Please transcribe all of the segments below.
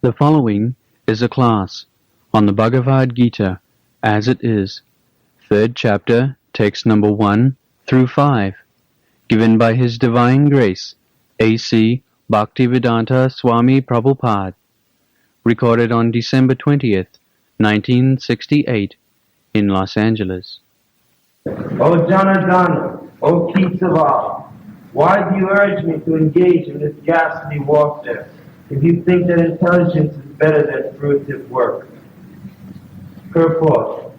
The following is a class on the Bhagavad Gita as it is, third chapter, text number 1 through 5, given by His Divine Grace, A.C. Bhaktivedanta Swami Prabhupada, recorded on December 20th, 1968, in Los Angeles. O Janardana, O Kesavan, why do you urge me to engage in this ghastly warfare if you think that intelligence is better than fruitive work? Purport.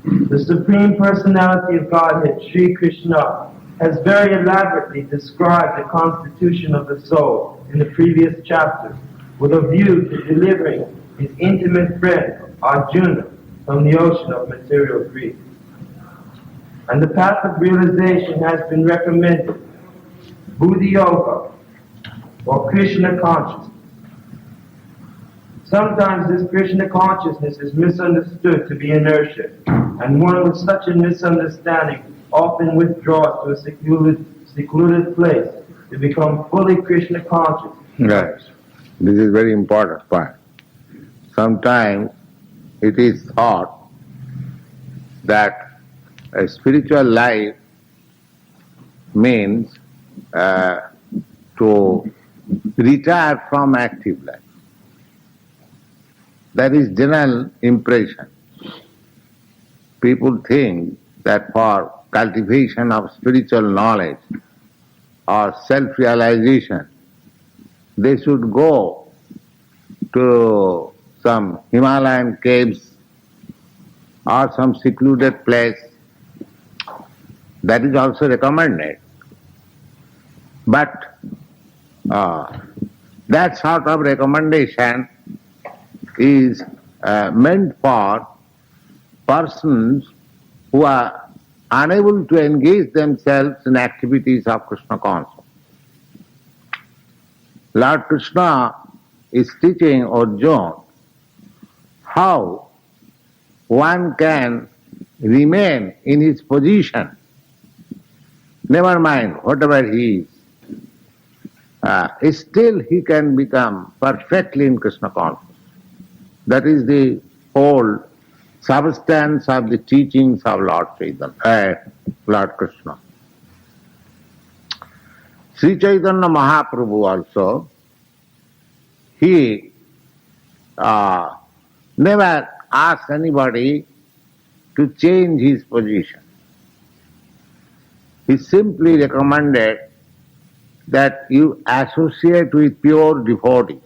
The Supreme Personality of Godhead, Sri Krishna, has very elaborately described the constitution of the soul in the previous chapter, with a view to delivering his intimate friend Arjuna from the ocean of material grief. And the path of realization has been recommended, Buddha Yoga, or Krishna consciousness. Sometimes this Krishna consciousness is misunderstood to be inertia, and one with such a misunderstanding often withdraws to a secluded place to become fully Krishna conscious. Right. This is very important point. Sometimes it is thought that a spiritual life means to retire from active life. That is general impression. People think that for cultivation of spiritual knowledge or self-realization, they should go to some Himalayan caves or some secluded place. That is also recommended. But that sort of recommendation is meant for persons who are unable to engage themselves in activities of Krishna consciousness. Lord Krishna is teaching Arjuna how one can remain in his position, never mind whatever he is, still he can become perfectly in Krishna consciousness. That is the whole substance of the teachings of Lord Krishna. Sri Chaitanya Mahaprabhu also, he never asked anybody to change his position. He simply recommended that you associate with pure devotees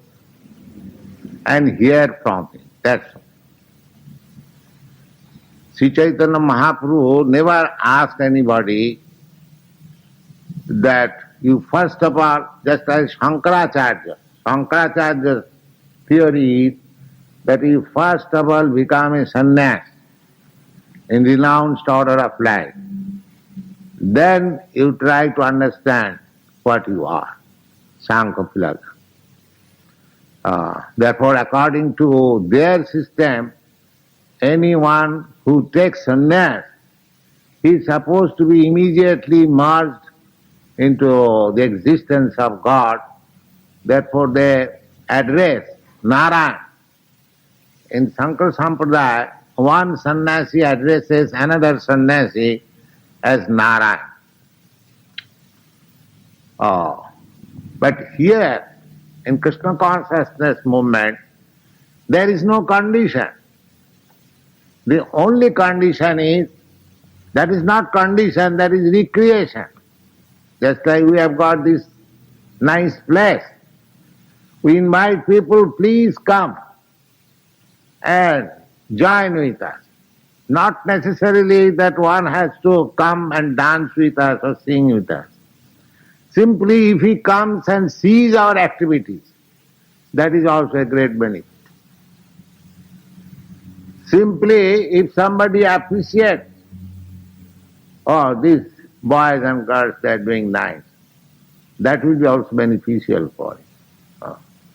and hear from him. That's all. Sri Chaitanya Mahaprabhu never asked anybody that you first of all, just as Shankaracharya's theory is that you first of all become a sannyas in renounced order of life. Then you try to understand what you are, Sankhya philosophy. Therefore, according to their system, anyone who takes sannyas is supposed to be immediately merged into the existence of God. Therefore, they address Narayan. In Sankara Sampradaya, one sannyasi addresses another sannyasi as Narayan. But here, in Krishna consciousness movement, there is no condition. The only condition is, that is not condition, that is recreation. Just like we have got this nice place. We invite people, please come and join with us. Not necessarily that one has to come and dance with us or sing with us. Simply if he comes and sees our activities, that is also a great benefit. Simply if somebody appreciates, oh, these boys and girls, they are doing nice, that will be also beneficial for him.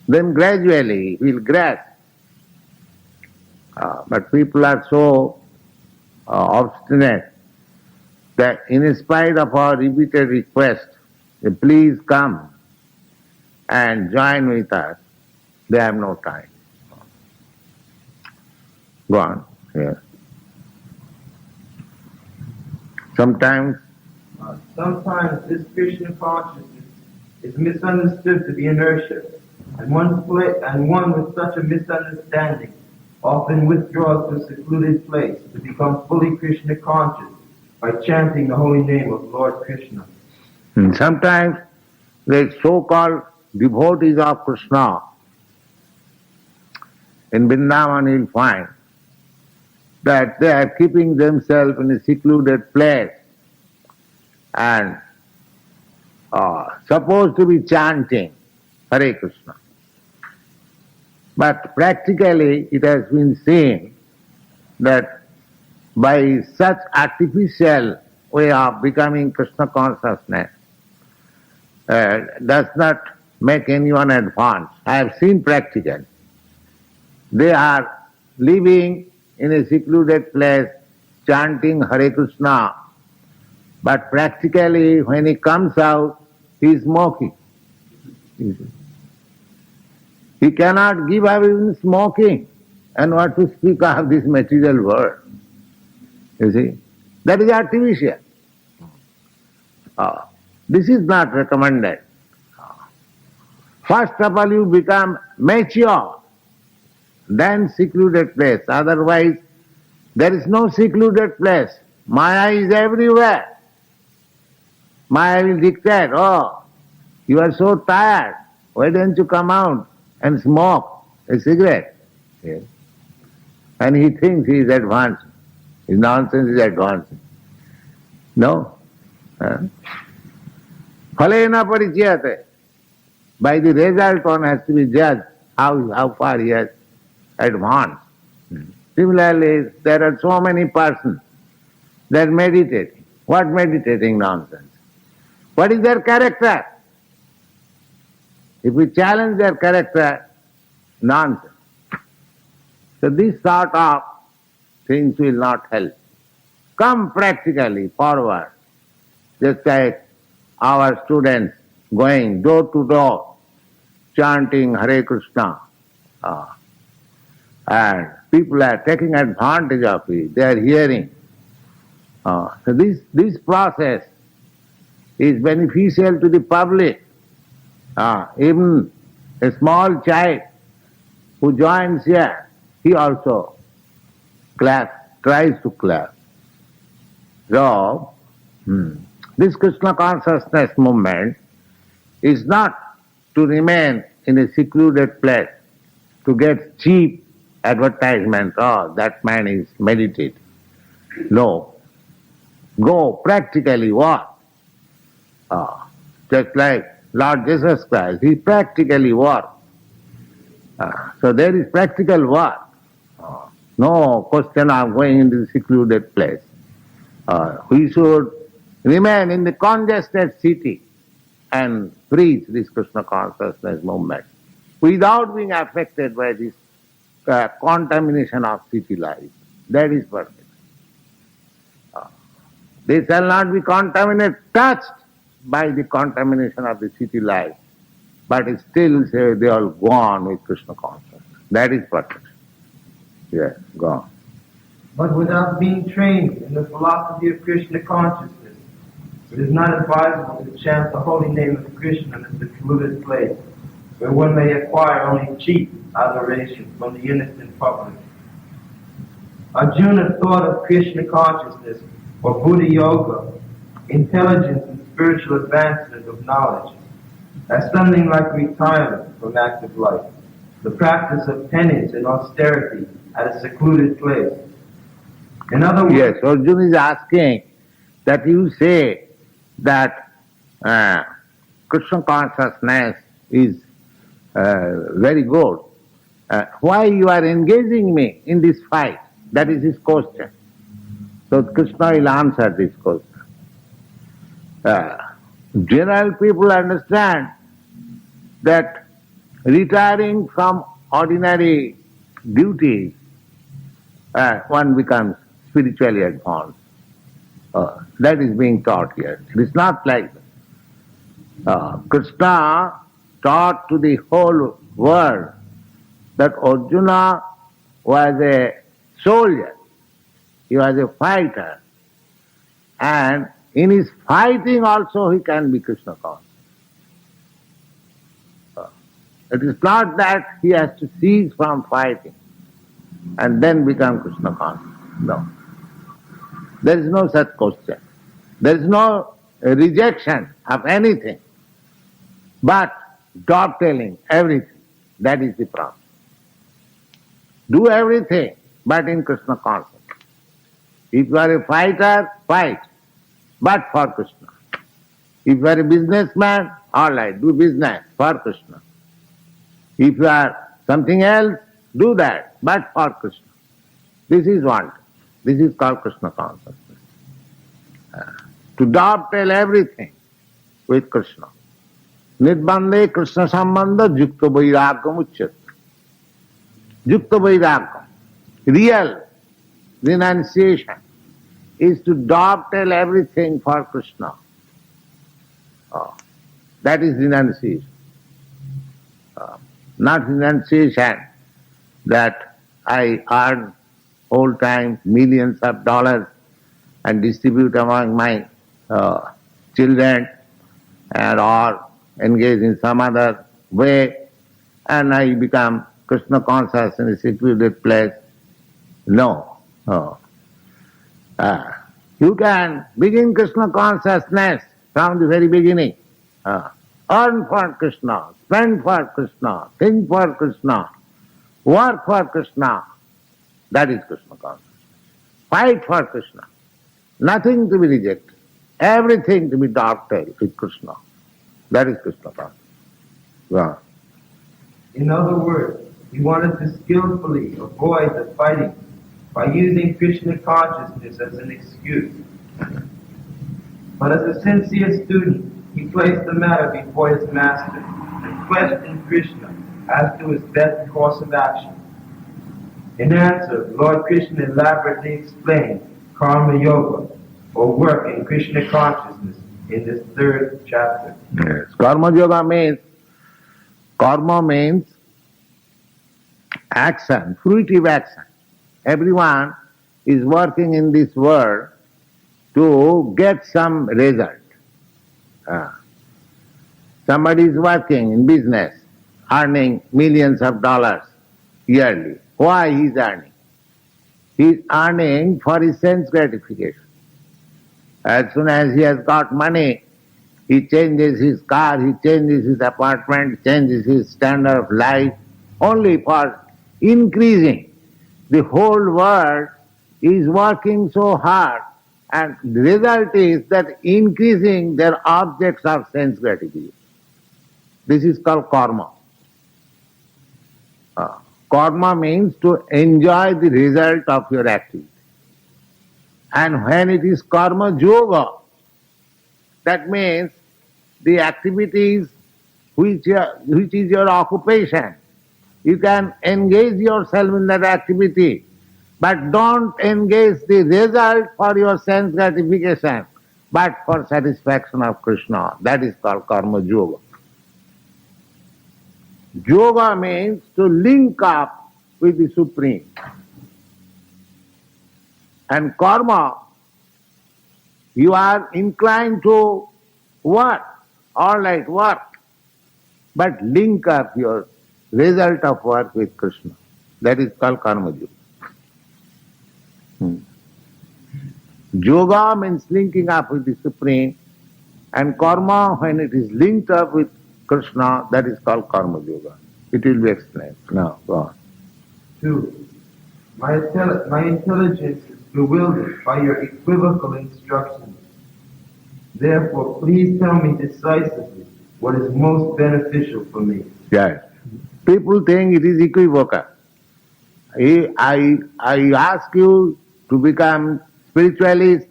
Then gradually he will grasp. But people are so obstinate that in spite of our repeated request, please come and join with us, they have no time. Go on. Yeah. Sometimes Sometimes this Krishna consciousness is misunderstood to be inertia, and one with such a misunderstanding often withdraws to a secluded place to become fully Krishna conscious by chanting the holy name of Lord Krishna. sometimes the so-called devotees of Krishna in Vrindavan you'll find that they are keeping themselves in a secluded place and supposed to be chanting Hare Krishna. But practically it has been seen that by such artificial way of becoming Krishna consciousness does not make anyone advance. I have seen practically. They are living in a secluded place, chanting Hare Krishna, but practically when he comes out, he is smoking. He cannot give up even smoking, and what to speak of this material world. You see, that is artificial. This is not recommended. First of all, you become mature, then secluded place. Otherwise, there is no secluded place. Maya is everywhere. Maya will dictate, oh, you are so tired, why don't you come out and smoke a cigarette? Yes. And he thinks he is advancing. His nonsense is advancing. No. Phalena parichyate. By the result one has to be judged how far he has advanced. Similarly, there are so many persons that are meditating. What meditating nonsense? What is their character? If we challenge their character, nonsense. So this sort of things will not help. Come practically forward, just like our students going door to door, chanting Hare Krishna. And people are taking advantage of it. They are hearing. So this process is beneficial to the public. Even a small child who joins here, he also tries to clap. So, this Krishna consciousness movement is not to remain in a secluded place to get cheap advertisement, oh, that man is meditating. No. Go practically work. Just like Lord Jesus Christ, he practically worked. So there is practical work. No question of going into the secluded place. We should remain in the congested city and preach this Krishna consciousness movement without being affected by this contamination of city life. That is perfect. They shall not be contaminated, touched by the contamination of the city life, but still say they all go on with Krishna consciousness. That is perfect. Yes, go on. But without being trained in the philosophy of Krishna consciousness, it is not advisable to chant the holy name of Krishna in a secluded place, where one may acquire only cheap adoration from the innocent public. Arjuna thought of Krishna consciousness or Buddha yoga, intelligence and spiritual advancement of knowledge, as something like retirement from active life, the practice of penance and austerity at a secluded place. In other words, yes, Arjuna is asking that you say that Krishna consciousness is very good. Why you are engaging me in this fight? That is his question. So Krishna will answer this question. General people understand that retiring from ordinary duties, one becomes spiritually advanced. That is being taught here. It is not like that. Krishna taught to the whole world that Arjuna was a soldier. He was a fighter. And in his fighting also he can be Krishna conscious. It is not that he has to cease from fighting and then become Krishna conscious. No. There is no such question. There is no rejection of anything, but dovetailing everything. That is the problem. Do everything, but in Krishna consciousness. If you are a fighter, fight, but for Krishna. If you are a businessman, all right, do business for Krishna. If you are something else, do that, but for Krishna. This is one. This is called Krishna consciousness. To dovetail everything with Krishna. Nirbandhe Krishna sambandha yukta vairagam uchyate. Yukta vairagam, real renunciation, is to dovetail everything for Krishna. That is renunciation. Not renunciation that I earn whole time millions of dollars and distribute among my children and or engage in some other way and I become Krishna conscious in a secluded place. No. You can begin Krishna consciousness from the very beginning. Earn for Krishna, spend for Krishna, think for Krishna, work for Krishna. That is Krishna consciousness. Fight for Krishna. Nothing to be rejected. Everything to be dovetailed with Krishna. That is Krishna consciousness. Yeah. In other words, he wanted to skillfully avoid the fighting by using Krishna consciousness as an excuse. But as a sincere student, he placed the matter before his master and questioned Krishna as to his best course of action. In answer, Lord Krishna elaborately explained Karma Yoga, or work in Krishna consciousness, in this 3rd chapter. Yes. Karma Yoga means action, fruitive action. Everyone is working in this world to get some result. Somebody is working in business, earning millions of dollars yearly. Why he is earning? He is earning for his sense gratification. As soon as he has got money, he changes his car, he changes his apartment, changes his standard of life, only for increasing. The whole world is working so hard, and the result is that increasing their objects of sense gratification. This is called karma. Karma means to enjoy the result of your activity. And when it is karma yoga, that means the activities which is your occupation, you can engage yourself in that activity, but don't engage the result for your sense gratification, but for satisfaction of Krishna. That is called karma yoga. Yoga means to link up with the Supreme. And karma, you are inclined to work, all right, work, but link up your result of work with Krishna. That is called karma yoga. Yoga means linking up with the Supreme, and karma, when it is linked up with Krishna, that is called karma yoga. It will be explained. Now, go on. 2. My intelligence is bewildered by your equivocal instructions. Therefore, please tell me decisively what is most beneficial for me. Yes. People think it is equivocal. I ask you to become spiritualist,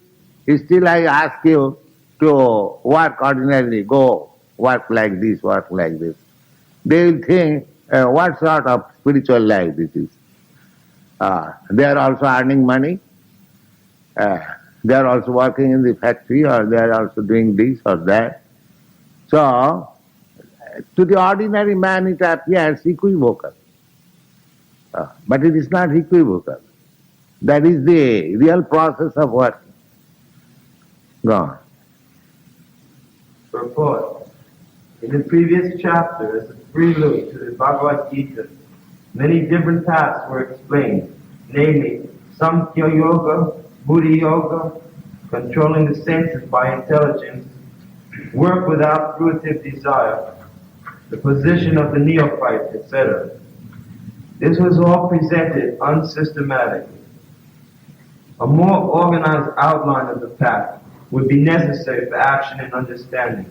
still I ask you to work ordinarily, go work like this, work like this. They will think, what sort of spiritual life this is? They are also earning money. They are also working in the factory, or they are also doing this or that. So, to the ordinary man it appears equivocal. But it is not equivocal. That is the real process of working. Go on. Purport. In the previous chapter, as a prelude to the Bhagavad Gita, many different paths were explained, namely Samkhya Yoga, Buddhi Yoga, controlling the senses by intelligence, work without fruitive desire, the position of the neophyte, etc. This was all presented unsystematically. A more organized outline of the path would be necessary for action and understanding.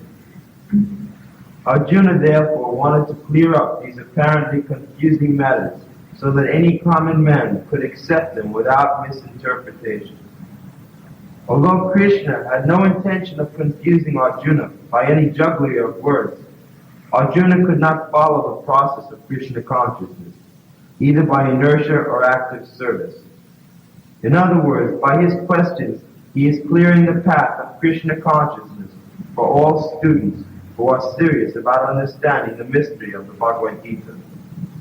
Arjuna therefore wanted to clear up these apparently confusing matters so that any common man could accept them without misinterpretation. Although Krishna had no intention of confusing Arjuna by any jugglery of words, Arjuna could not follow the process of Krishna consciousness, either by inertia or active service. In other words, by his questions, he is clearing the path of Krishna consciousness for all students who are serious about understanding the mystery of the Bhagavad Gita.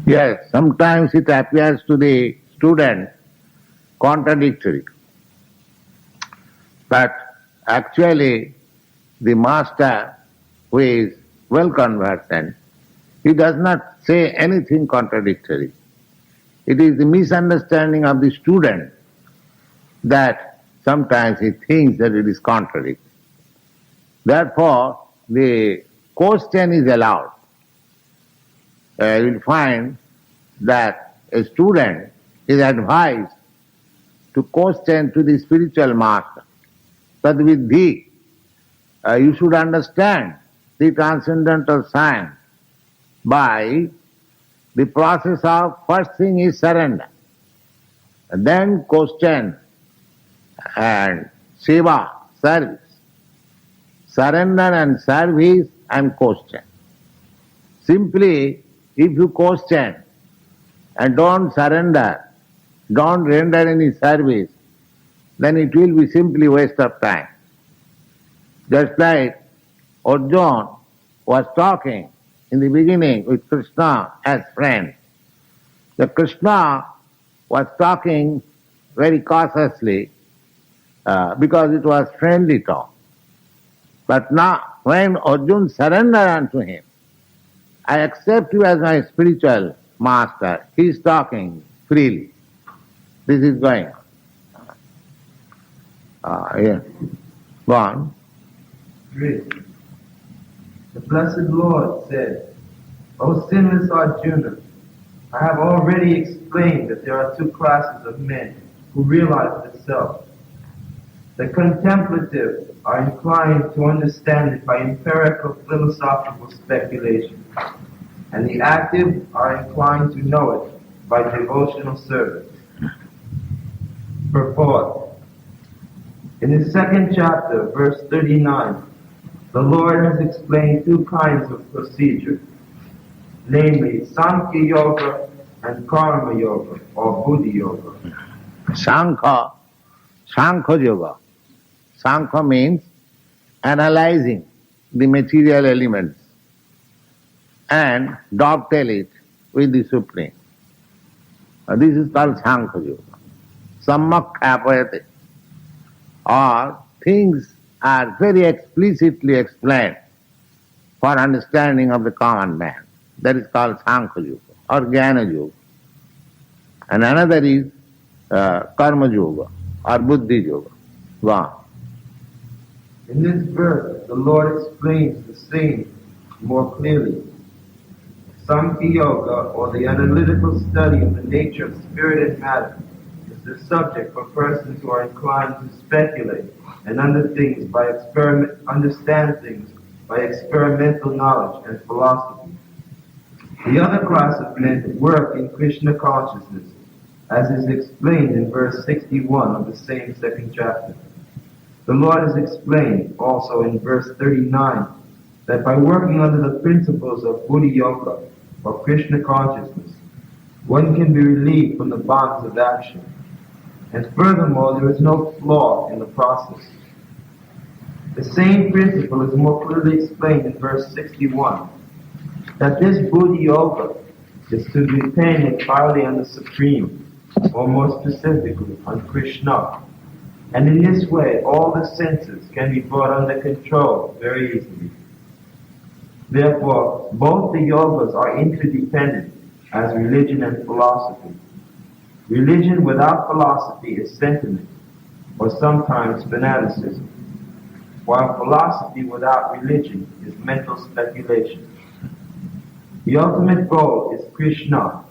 Yes, sometimes it appears to the student contradictory. But actually, the master, who is well conversant, he does not say anything contradictory. It is the misunderstanding of the student that sometimes he thinks that it is contradictory. Therefore, the question is allowed. You will find that a student is advised to question to the spiritual master. But with thee, you should understand the transcendental science by the process of first thing is surrender, and then question and seva, service. Surrender and service and question. Simply, if you question and don't surrender, don't render any service, then it will be simply waste of time. Just like Arjuna was talking in the beginning with Krishna as friend. The Krishna was talking very cautiously because it was friendly talk. But now, when Arjuna surrendered unto him, I accept you as my spiritual master, he is talking freely. This is going on. Yeah. Go on. 3. The Blessed Lord said, O sinless Arjuna, I have already explained that there are two classes of men who realize the self. The contemplative are inclined to understand it by empirical philosophical speculation, and the active are inclined to know it by devotional service. Purport. In the second chapter, verse 39, the Lord has explained two kinds of procedure, namely Sankhya Yoga and Karma Yoga, or Buddhi Yoga. Sankhya Yoga. Sankhya means analyzing the material elements and dovetail it with the Supreme. This is called Sankhya Yoga. Sammak apayate, or things are very explicitly explained for understanding of the common man. That is called Sankhya Yoga or Jnana Yoga. And another is Karma Yoga or Buddhi Yoga. Go on. In this verse, the Lord explains the same more clearly. Samkhya Yoga, or the analytical study of the nature of spirit and matter, is the subject for persons who are inclined to speculate and understand things by experimental knowledge and philosophy. The other class of men work in Krishna consciousness, as is explained in verse 61 of the same second chapter. The Lord has explained also in verse 39 that by working under the principles of Buddhi Yoga or Krishna consciousness, one can be relieved from the bonds of action. And furthermore, there is no flaw in the process. The same principle is more clearly explained in verse 61, that this Buddhi Yoga is to depend entirely on the Supreme, or more specifically on Krishna. And in this way, all the senses can be brought under control very easily. Therefore, both the yogas are interdependent as religion and philosophy. Religion without philosophy is sentiment, or sometimes fanaticism, while philosophy without religion is mental speculation. The ultimate goal is Krishna,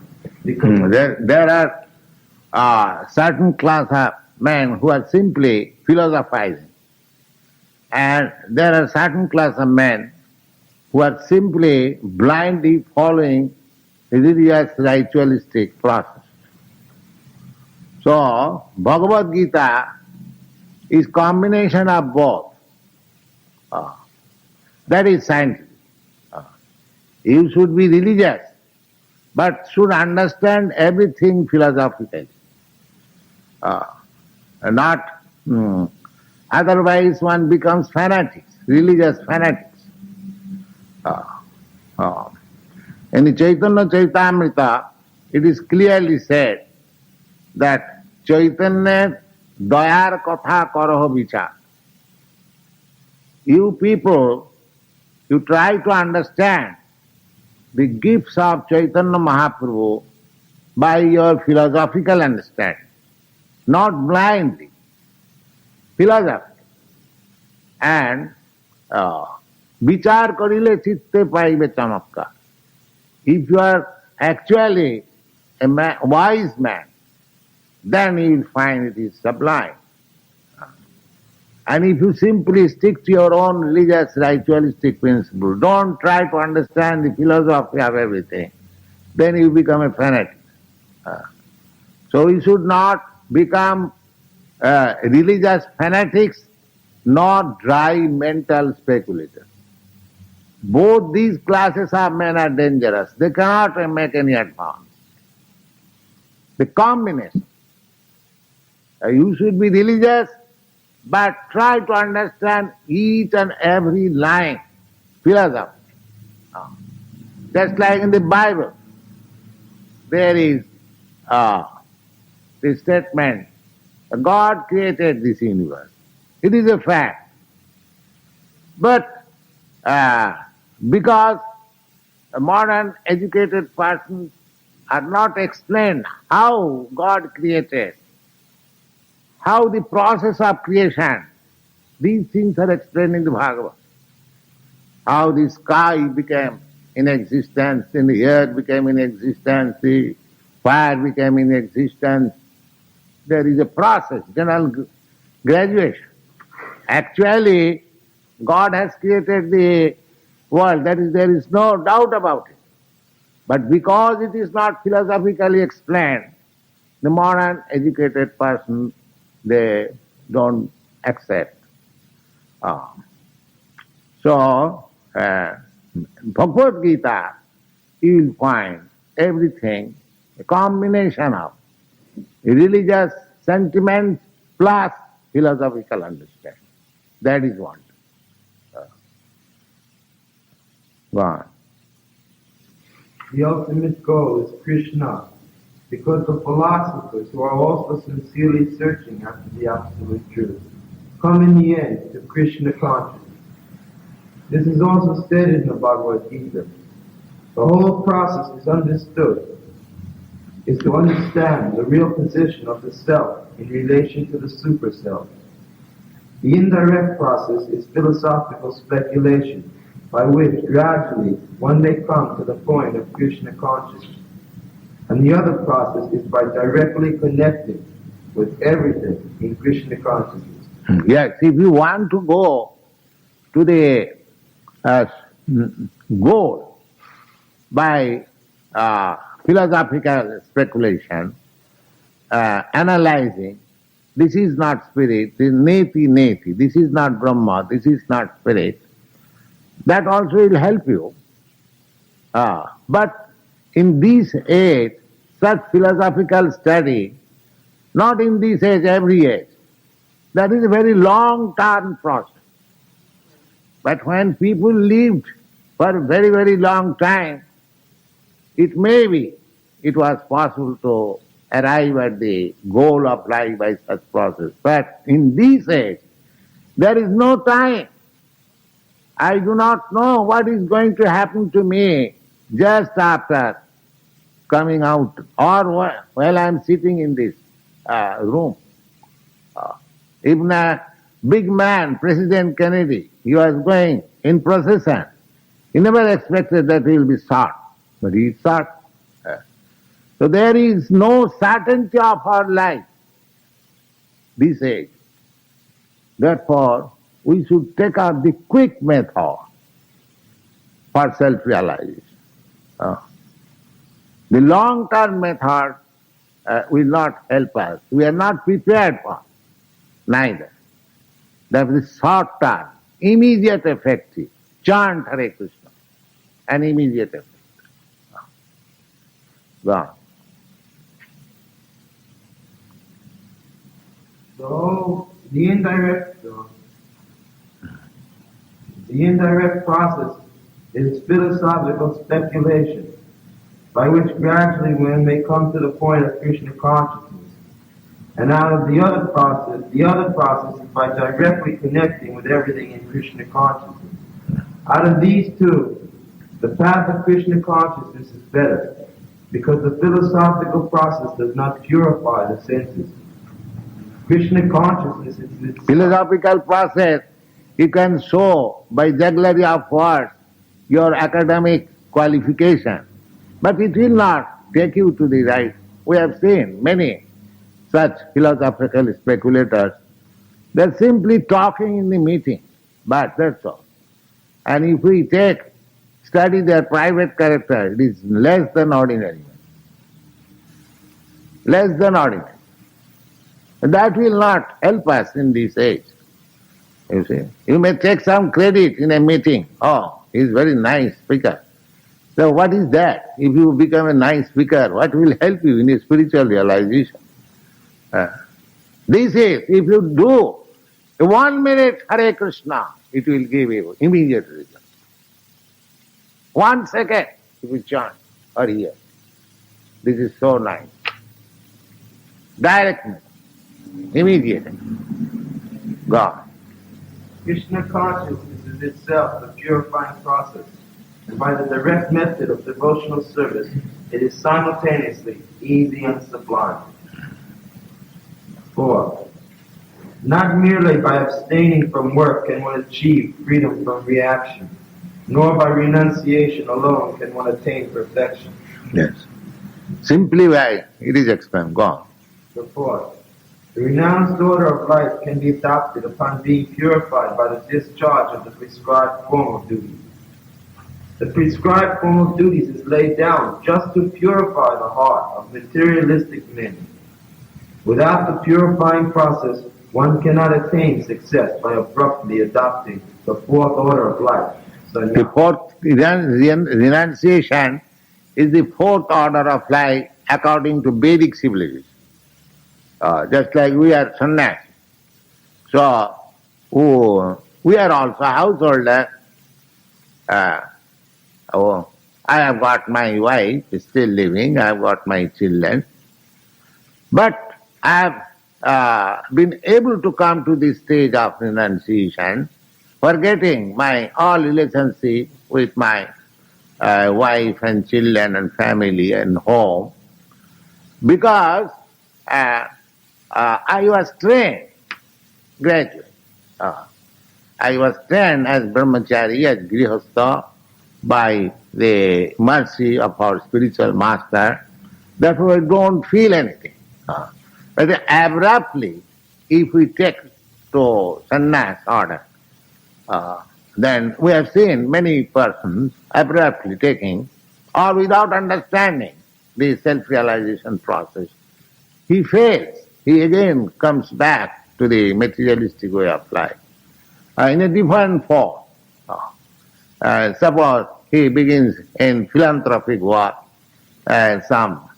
because There are certain class of men who are simply philosophizing, and there are certain class of men who are simply blindly following religious ritualistic process. So, Bhagavad Gita is combination of both. That is scientific. You should be religious, but should understand everything philosophically. Otherwise one becomes fanatics, religious fanatics. In Chaitanya Chaitamrita, it is clearly said that Chaitanya dayar katha karaho vichar. You people, you try to understand the gifts of Chaitanya Mahaprabhu by your philosophical understanding, not blindly, philosophy. And vichar karile chitte paibe chamatkar. If you are actually a wise man, then you will find it is sublime. And if you simply stick to your own religious ritualistic principle, don't try to understand the philosophy of everything, then you become a fanatic. So we should not become religious fanatics nor dry mental speculators. Both these classes of men are dangerous. They cannot make any advance. The combination. You should be religious, but try to understand each and every line, philosophy. Just like in the Bible, there is the statement, God created this universe. It is a fact. But because a modern educated persons are not explained how God created, how the process of creation, these things are explained in the Bhagavad. How the sky became in existence, and the earth became in existence, the fire became in existence. There is a process, general graduation. Actually, God has created the world, there is no doubt about it. But because it is not philosophically explained, the modern educated person, they don't accept. So, Bhagavad Gita, you will find everything, a combination of religious sentiments plus philosophical understanding. That is one. Go on. the ultimate goal is Krishna, because the philosophers who are also sincerely searching after the absolute truth come in the end to Krishna consciousness. This is also stated in the Bhagavad Gita. The whole process is to understand the real position of the self in relation to the super self. The indirect process is philosophical speculation, by which gradually one may come to the point of Krishna consciousness. And the other process is by directly connecting with everything in Krishna consciousness. Yes, if you want to go to the goal by philosophical speculation, analyzing, this is not spirit, this is neti, this is not Brahma, this is not spirit, that also will help you. But in this age, such philosophical study, not in this age, every age, that is a very long-term process. But when people lived for a very, very long time, it was possible to arrive at the goal of life by such process. But in this age, there is no time. I do not know what is going to happen to me just after coming out or while I am sitting in this room. Even a big man, President Kennedy, he was going in procession. He never expected that he will be shot, but he is shot. So there is no certainty of our life, this age. Therefore, we should take up the quick method for self-realization. The long-term method will not help us. We are not prepared for neither. That is short-term, immediate effective. Chant Hare Krishna, an immediate effect. Gone. So the indirect process is philosophical speculation, by which gradually one may come to the point of Krishna consciousness. And out of the other process is by directly connecting with everything in Krishna consciousness. Out of these two, the path of Krishna consciousness is better, because the philosophical process does not purify the senses. Krishna consciousness is itself. Philosophical process, you can show by jugglery of words your academic qualification, but it will not take you to the right. We have seen many such philosophical speculators. They are simply talking in the meeting, but that's all. And if we study their private character, it is less than ordinary. Less than ordinary. That will not help us in this age. You see, you may take some credit in a meeting. Oh, he is very nice speaker. So what is that? If you become a nice speaker, what will help you in a spiritual realization? This is, if you do 1 minute Hare Krishna, it will give you immediate result. 1 second, if you chant or hear. This is so nice. Directness, immediate. God. Krishna consciousness is itself the purifying process, and by the direct method of devotional service, it is simultaneously easy and sublime. 4. Not merely by abstaining from work can one achieve freedom from reaction, nor by renunciation alone can one attain perfection. Yes. Simply by, it is explained, gone. The 4th. The renounced order of life can be adopted upon being purified by the discharge of the prescribed form of duties. The prescribed form of duties is laid down just to purify the heart of materialistic men. Without the purifying process, one cannot attain success by abruptly adopting the 4th order of life. The 4th renunciation is the 4th order of life according to Vedic civilization. Just like we are sannyas. So, we are also householder. I have got my wife still living, I have got my children. But I have been able to come to this stage of renunciation, forgetting my all relationship with my wife and children and family and home, because I was trained gradually. I was trained as brahmachari, as grihastha, by the mercy of our spiritual master. Therefore, I don't feel anything. But abruptly, if we take to sannyas order, then we have seen many persons abruptly taking, or without understanding the self-realization process, he fails. He again comes back to the materialistic way of life in a different form. Suppose he begins in philanthropic work, some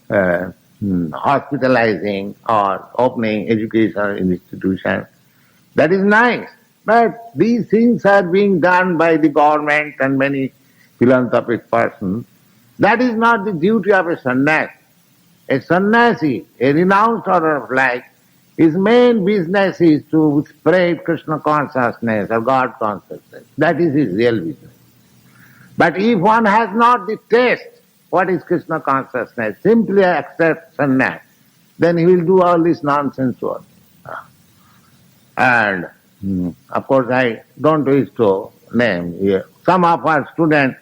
hospitalizing or opening educational institutions. That is nice, but these things are being done by the government and many philanthropic persons. That is not the duty of a sannyas. A sannyasi, a renounced order of life, his main business is to spread Krishna consciousness or God consciousness. That is his real business. But if one has not the taste, what is Krishna consciousness, simply accept sannyas, then he will do all this nonsense work. And of course I don't wish to name here. Some of our students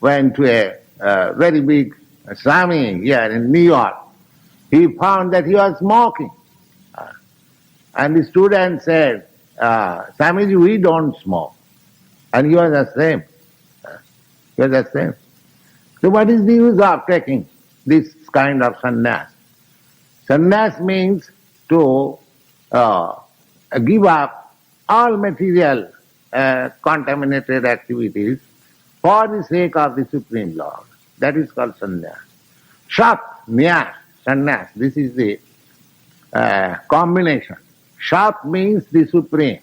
went to a very big Swami here in New York. He found that he was smoking. And the student said, Swamiji, we don't smoke. And he was the same. He was the same. So what is the use of taking this kind of sannyas? Sannyas means to give up all material contaminated activities for the sake of the Supreme Lord. That is called sannyas. Shat, nyas, sannyas. This is the combination. Shat means the Supreme,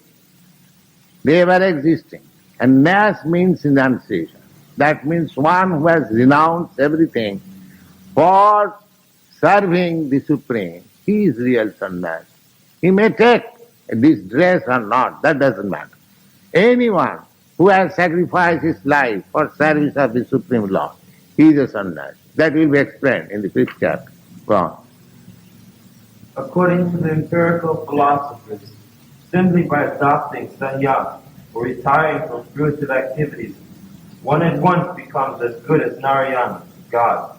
the ever-existing. And nyas means renunciation. That means one who has renounced everything for serving the Supreme. He is real sannyas. He may take this dress or not, that doesn't matter. Anyone who has sacrificed his life for service of the Supreme Lord, he is a sannyas. That will be explained in the 5th chapter. Go on. According to the empirical philosophers, simply by adopting sannyas or retiring from fruitive activities, one at once becomes as good as Narayana, God.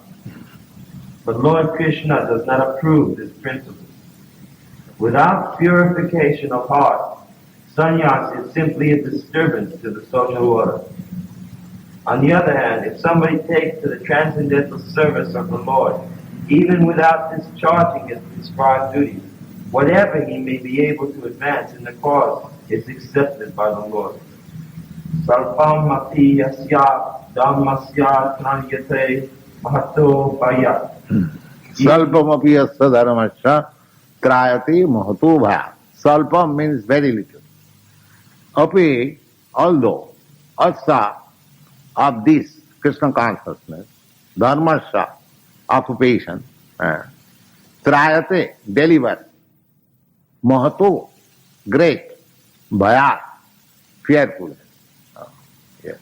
But Lord Krishna does not approve this principle. Without purification of heart, sannyas is simply a disturbance to the social order. On the other hand, if somebody takes to the transcendental service of the Lord, even without discharging his prescribed duties, whatever he may be able to advance in the cause is accepted by the Lord. Salpam api yasya dhammasya tranyate mahato bhaya. Salpam api yasya dharmasya trayate mahato bhaya. Salpam means very little. Api, although, asya, of this Krishna consciousness, dharmasya, occupation, trayate, deliver, mahato, great, bhaya, fearfulness. Yes.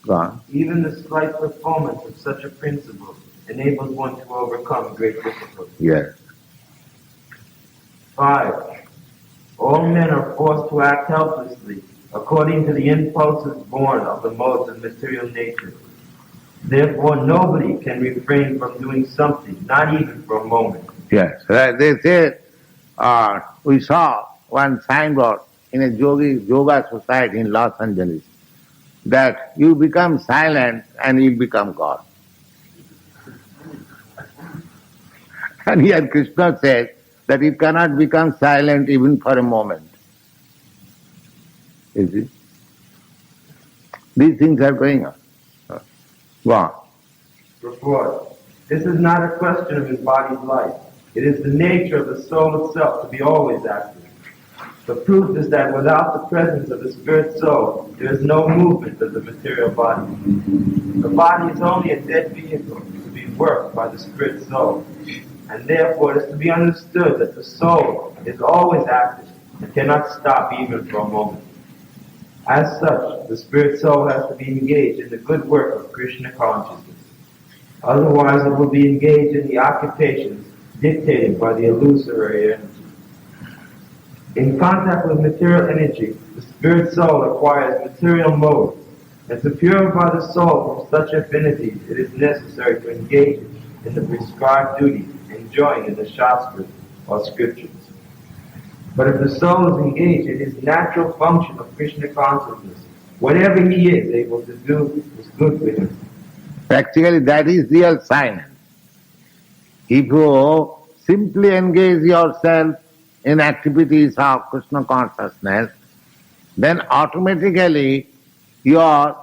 Go on. Even the slight performance of such a principle enables one to overcome great difficulties. Yes. 5. All men are forced to act helplessly according to the impulses born of the modes of material nature. Therefore, nobody can refrain from doing something, not even for a moment. Yes. They say, we saw one signboard in a yoga society in Los Angeles, that you become silent and you become God. And here Krishna says that you cannot become silent even for a moment. You see? These things are going on. Go on. Report. This is not a question of embodied life. It is the nature of the soul itself to be always active. The proof is that without the presence of the spirit soul, there is no movement of the material body. The body is only a dead vehicle to be worked by the spirit soul. And therefore it is to be understood that the soul is always active and cannot stop even for a moment. As such, the spirit soul has to be engaged in the good work of Krishna consciousness. Otherwise it will be engaged in the occupations dictated by the illusory energy. In contact with material energy, the spirit soul acquires material modes, and to purify the soul from such affinities, it is necessary to engage it in the prescribed duties enjoined in the Shastras or scriptures. But if the soul is engaged in his natural function of Krishna consciousness, whatever he is able to do is good for him. Actually, that is real silence. If you simply engage yourself in activities of Krishna consciousness, then automatically your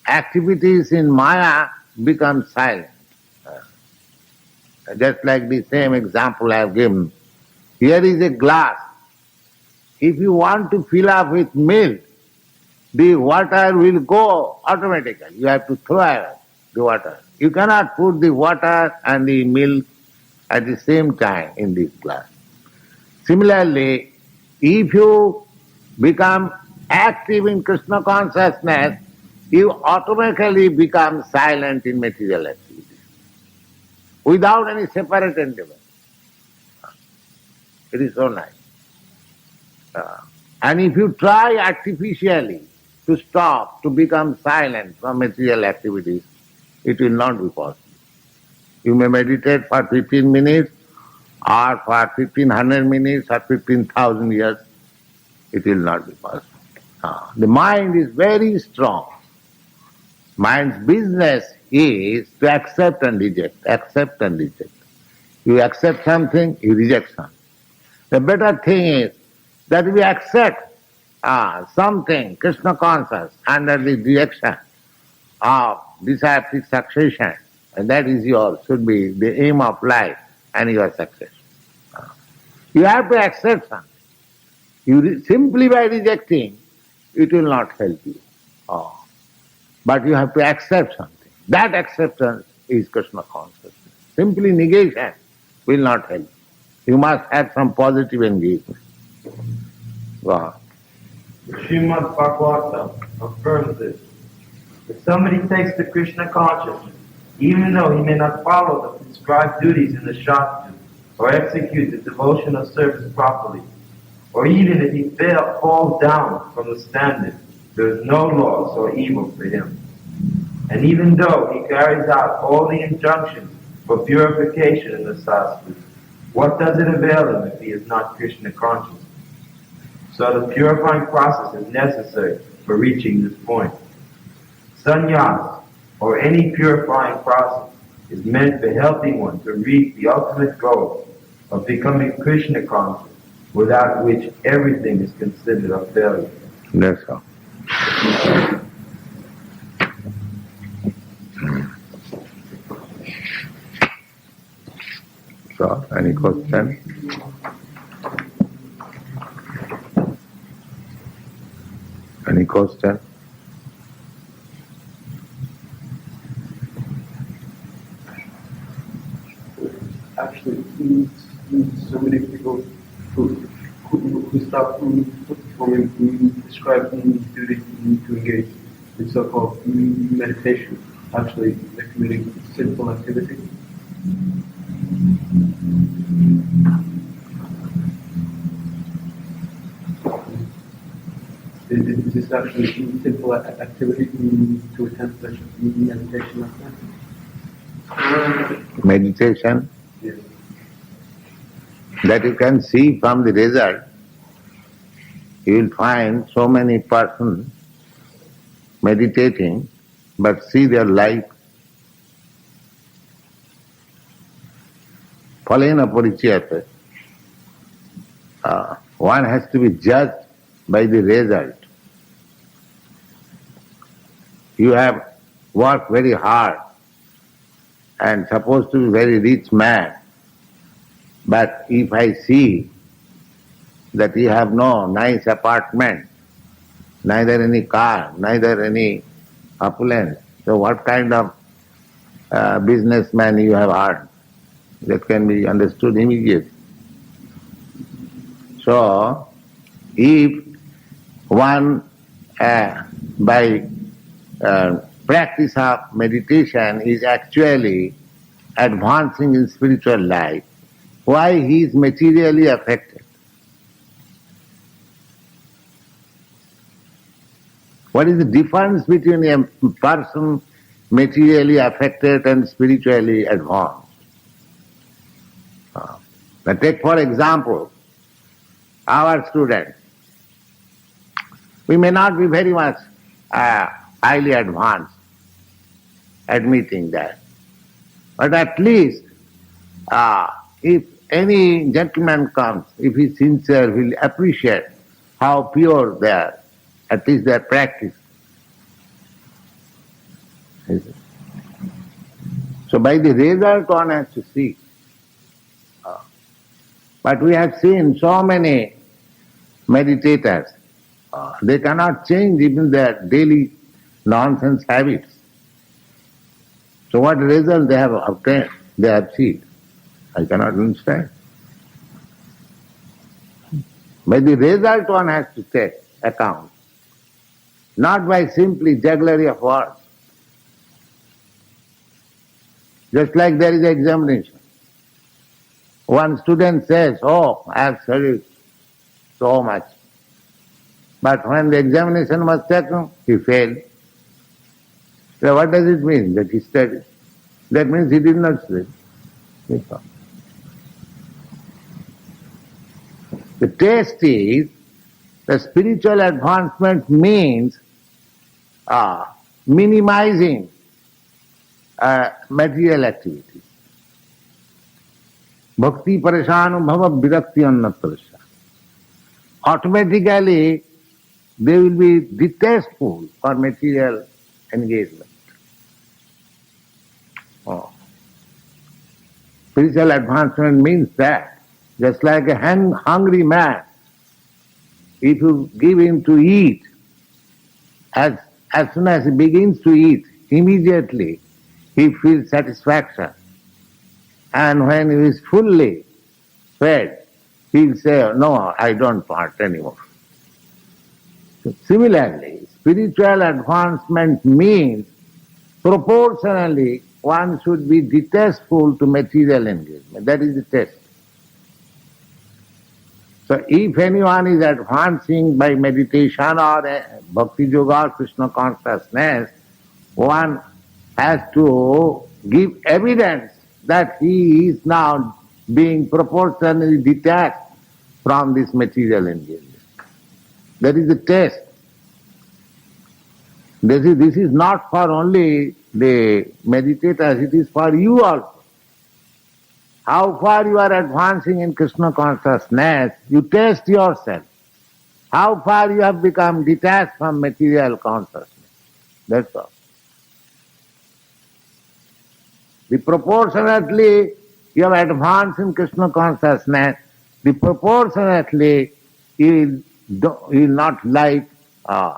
activities in Maya become silent. Just like the same example I have given. Here is a glass. If you want to fill up with milk, the water will go automatically. You have to throw away. the water. You cannot put the water and the milk at the same time in this glass. Similarly, if you become active in Krishna consciousness, you automatically become silent in material activities without any separate endeavor. It is so nice. And if you try artificially to stop, to become silent from material activities, it will not be possible. You may meditate for 15 minutes or for 1500 minutes or 15,000 years, it will not be possible. The mind is very strong. Mind's business is to accept and reject, accept and reject. You accept something, you reject something. The better thing is that we accept something, Krishna conscious, under the direction of disciplic succession, and that is should be the aim of life and your success. You have to accept something. Simply by rejecting, it will not help you. But you have to accept something. That acceptance is Krishna consciousness. Simply negation will not help. You must have some positive engagement. Wow. Srimad Bhagavatam affirms this. If somebody takes the Krishna consciousness, even though he may not follow the prescribed duties in the Shastras, or execute the devotional service properly, or even if he falls down from the standard, there is no loss or evil for him. And even though he carries out all the injunctions for purification in the Shastras, what does it avail him if he is not Krishna conscious? So the purifying process is necessary for reaching this point. Sannyas, or any purifying process, is meant for helping one to reach the ultimate goal of becoming Krishna conscious, without which everything is considered a failure. That's all. So, any question? Any question? Actually, so many people who stop performing prescribed duties to engage in so-called meditation, actually they're committing sinful activity. Is this actually sinful activity to attempt such meditation like that? Meditation? Yes. That you can see from the result. You will find so many persons meditating, but see their life. Phalena parichayate. One has to be judged by the result. You have worked very hard and supposed to be very rich man, but if I see that you have no nice apartment, neither any car, neither any opulence, so what kind of businessman you have earned? That can be understood immediately. So, if one by practice of meditation is actually advancing in spiritual life, why he is materially affected? What is the difference between a person materially affected and spiritually advanced? Now take for example, our students. We may not be very much highly advanced, admitting that. But at least, if any gentleman comes, if he is sincere, he will appreciate how pure they are, at least their practice. So by the result one has to see. But we have seen so many meditators, they cannot change even their daily nonsense habits. So what result they have obtained, they have achieved? I cannot understand. By the result one has to take account, not by simply jugglery of words. Just like there is examination. One student says, "Oh, I have studied so much." But when the examination was taken, he failed. So what does it mean that he studied? That means he did not study. The test is, the spiritual advancement means minimizing material activities. Bhakti parishanu bhava virakti annatrasya. Automatically, they will be distasteful for material engagement. Spiritual advancement means that. Just like a hungry man, if you give him to eat, as soon as he begins to eat, immediately he feels satisfaction. And when he is fully fed, he will say, "No, I don't want anymore." So similarly, spiritual advancement means proportionally one should be distasteful to material engagement. That is the test. So if anyone is advancing by meditation or bhakti yoga or Krishna consciousness, one has to give evidence that he is now being proportionally detached from this material engagement. That is the test. This is not for only the meditators, it is for you also. How far you are advancing in Krishna consciousness, you test yourself. How far you have become detached from material consciousness. That's all. The proportionately you have advanced in Krishna consciousness, the proportionately you will not like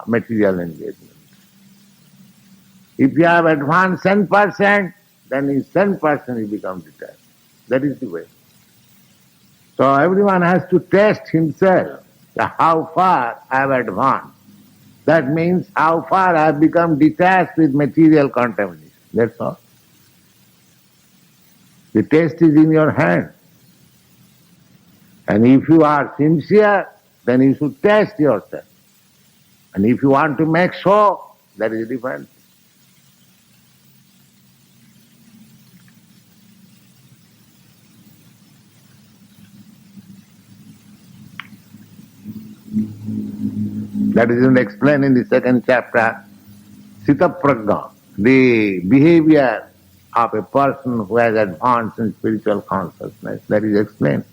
material engagement. If you have advanced 10%, then in 10% you become detached. That is the way. So everyone has to test himself how far I have advanced. That means how far I have become detached with material contamination. That's all. The test is in your hand. And if you are sincere, then you should test yourself. And if you want to make sure, that is different. That is explained in the second chapter, Sita Prajna, the behavior of a person who has advanced in spiritual consciousness. That is explained.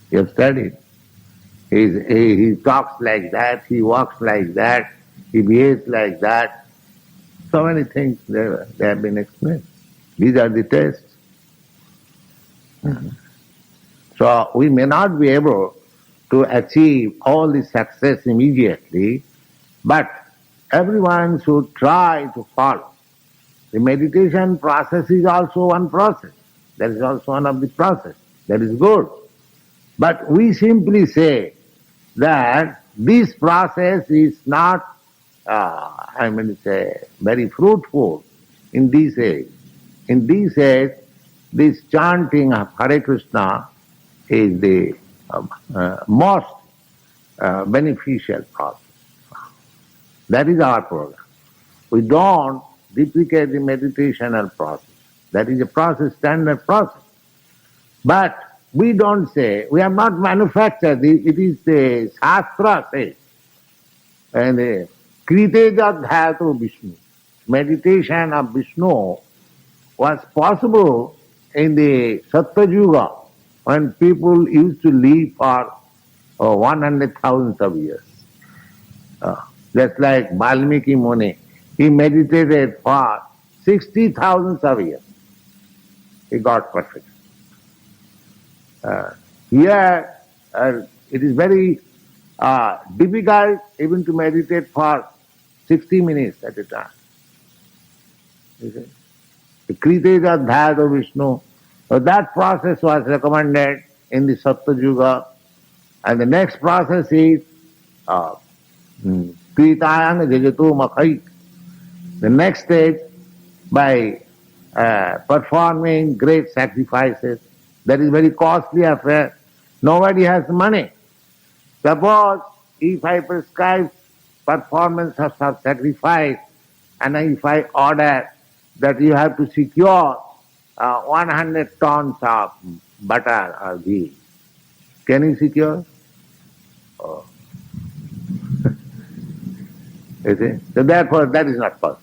You have studied. He talks like that, he walks like that, he behaves like that. So many things they have been explained. These are the tests. So we may not be able to achieve all the success immediately, but everyone should try to follow. The meditation process is also one process. That is also one of the process. That is good. But we simply say that this process is not, very fruitful in this age. In this age, this chanting of Hare Krishna is the most beneficial process. That is our program. We don't duplicate the meditational process. That is a process, standard process. But we don't say, we have not manufactured it, it is the Shastra says. And Kriteja Dhayatu Vishnu. Meditation of Vishnu was possible in the Sattva Yuga when people used to live for 100,000 of years. Just like Valmiki Muni, he meditated for 60,000 of years. He got perfect. Here, it is very difficult even to meditate for 60 minutes at a time. You see? Kriteja Adhyaya Vishnu. So that process was recommended in the Sattva Yuga. And the next process is Kritayang Jajatu Makhai. The next stage, by performing great sacrifices. That is very costly affair. Nobody has money. Suppose if I prescribe performance of sacrifice and if I order that you have to secure 100 tons of butter or ghee, can you secure? Oh. You see? So therefore that is not possible.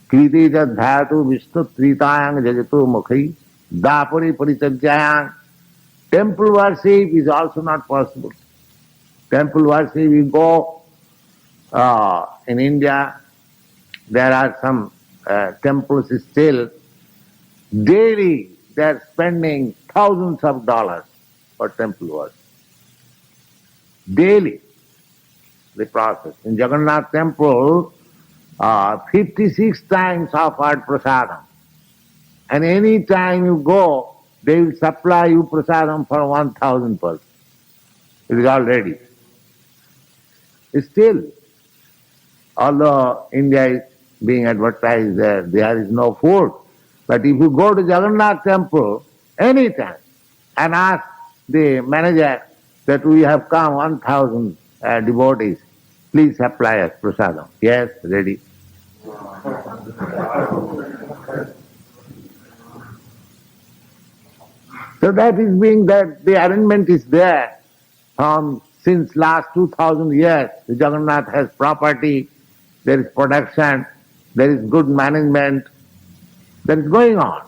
Kriteja Adhyatu Vishnu Tritayang Jajatu Mukhi Dapuri Parichajayang. Temple worship is also not possible. Temple worship, we go in India, there are some temples still, daily they are spending thousands of dollars for temple worship. Daily, the process. In Jagannath temple, 56 times offered prasadam. And any time you go, they will supply you prasadam for 1,000 persons. It is all ready. Still, although India is being advertised there is no food. But if you go to Jagannath temple anytime and ask the manager that we have come 1,000 devotees, please supply us prasadam. Yes, ready. So that is being that the arrangement is there from since last 2,000 years. The Jagannath has property, there is production, there is good management, that is going on.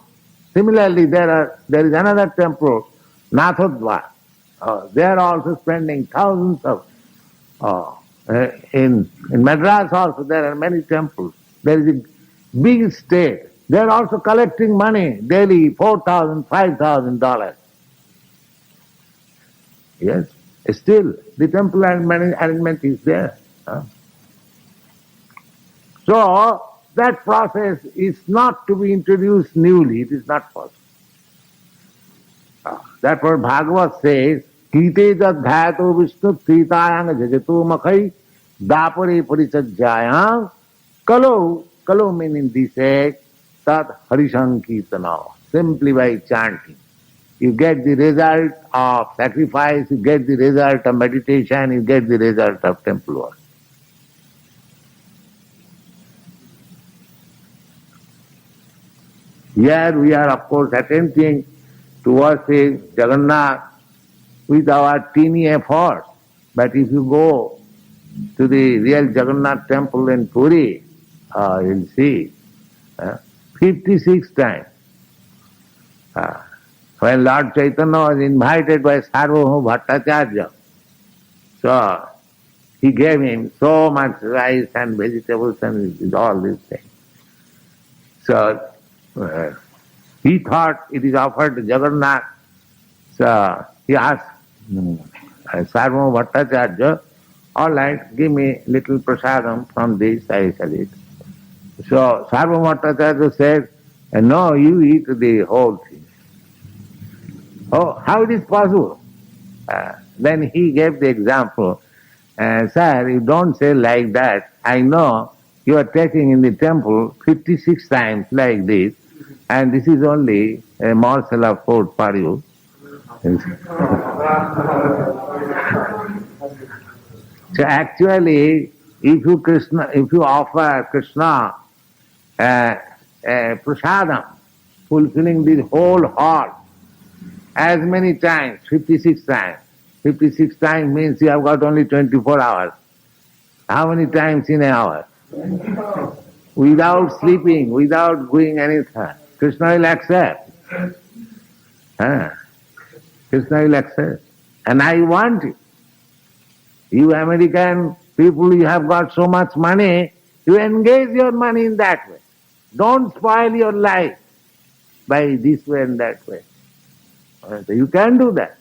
Similarly, there is another temple, Nathodva. They are also spending thousands of, in Madras also there are many temples. There is a big state. They are also collecting money daily, $4,000, $5,000. Yes, still the temple arrangement is there. So that process is not to be introduced newly. It is not possible. Therefore Bhagavad says, Kriteja Adhyatu Vishnu Tritayang Jajatu Makhai Dapare Parichajayang Kalau meaning this age, Tat Harisankirtana. Simply by chanting. You get the result of sacrifice, you get the result of meditation, you get the result of temple work. Here we are of course attempting to worship Jagannath with our teeny efforts. But if you go to the real Jagannath temple in Puri, you'll see 56 times. When Lord Chaitanya was invited by Sarvabhauma Bhattacharya, so he gave him so much rice and vegetables and all these things. So he thought it is offered to Jagannath. So he asked Sarvabhauma Bhattacharya, all right, give me little prasadam from this, I shall eat. So Sarvabhauma Bhattacharya said, no, you eat the whole thing. Oh, how it is possible? Then he gave the example. Sir, you don't say like that. I know you are taking in the temple 56 times like this, and this is only a morsel of food for you. So actually, if you offer Krishna prasadam, fulfilling the whole heart, as many times, 56 times. 56 times means you have got only 24 hours. How many times in an hour? Without sleeping, without doing anything. Krishna will accept. Krishna will accept. And I want it. You American people, you have got so much money, you engage your money in that way. Don't spoil your life by this way and that way. You can do that.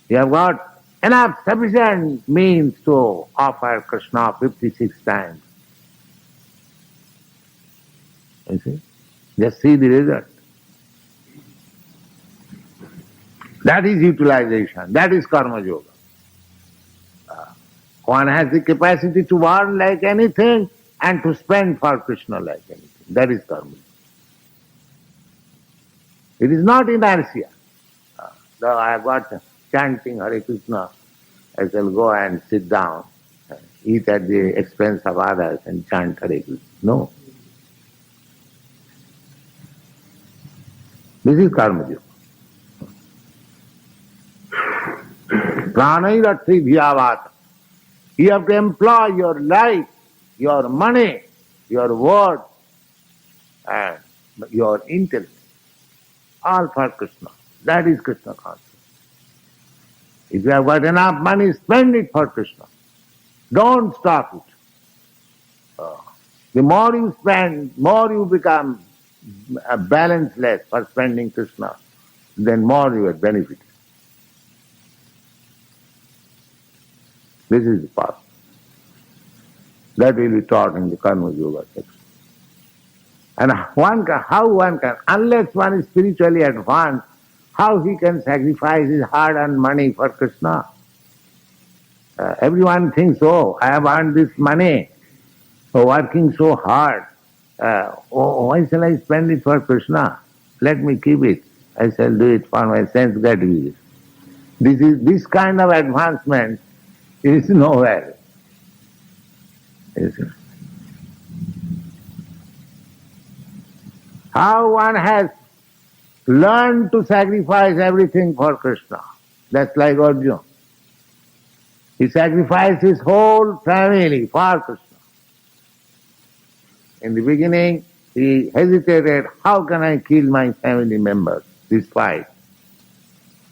You have got enough sufficient means to offer Krishna 56 times. You see? Just see the result. That is utilization. That is karma yoga. One has the capacity to earn like anything and to spend for Krishna like anything. That is karma. It is not inertia. Though I have got chanting Hare Krishna, I shall go and sit down, eat at the expense of others and chant Hare Krishna. No. This is karma yoga. Pranairati vyavata. You have to employ your life, your money, your word, and your intellect, all for Krishna. That is Krishna consciousness. If you have got enough money, spend it for Krishna. Don't stop it. The more you spend, more you become balanceless for spending Krishna, then more you are benefited. This is the path. That will be taught in the Karma Yoga section. And how one can, unless one is spiritually advanced, how he can sacrifice his hard-earned money for Krishna? Everyone thinks, oh, I have earned this money, working so hard. Why shall I spend it for Krishna? Let me keep it. I shall do it for my sense gratification. This kind of advancement is nowhere. How one has learned to sacrifice everything for Krishna. That's like Arjuna. He sacrificed his whole family for Krishna. In the beginning, he hesitated, how can I kill my family members, this fight?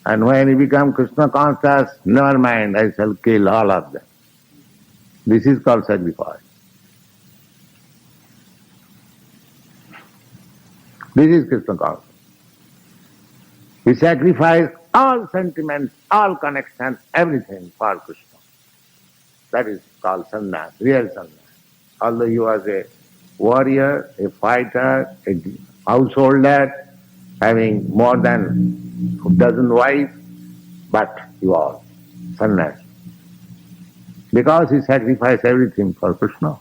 And when he became Krishna conscious, never mind, I shall kill all of them. This is called sacrifice. This is Krishna consciousness. He sacrificed all sentiments, all connections, everything for Krishna. That is called sannyas, real sannyas. Although he was a warrior, a fighter, a householder, having more than a dozen wives, but he was sannyas. Because he sacrificed everything for Krishna.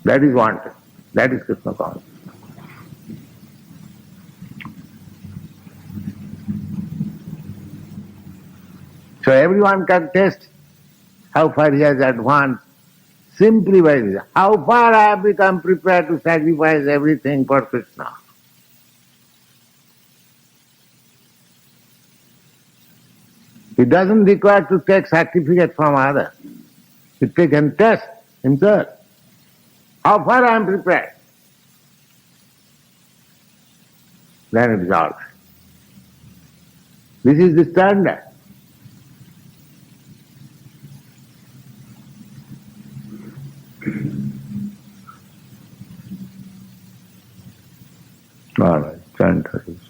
That is wanted. That is Krishna consciousness. So everyone can test how far he has advanced simply by this. How far I have become prepared to sacrifice everything for Krishna. He doesn't require to take certificate from others. He can test himself. How far I am prepared. Then it is all. This is the standard. All right, chant Hare Krishna.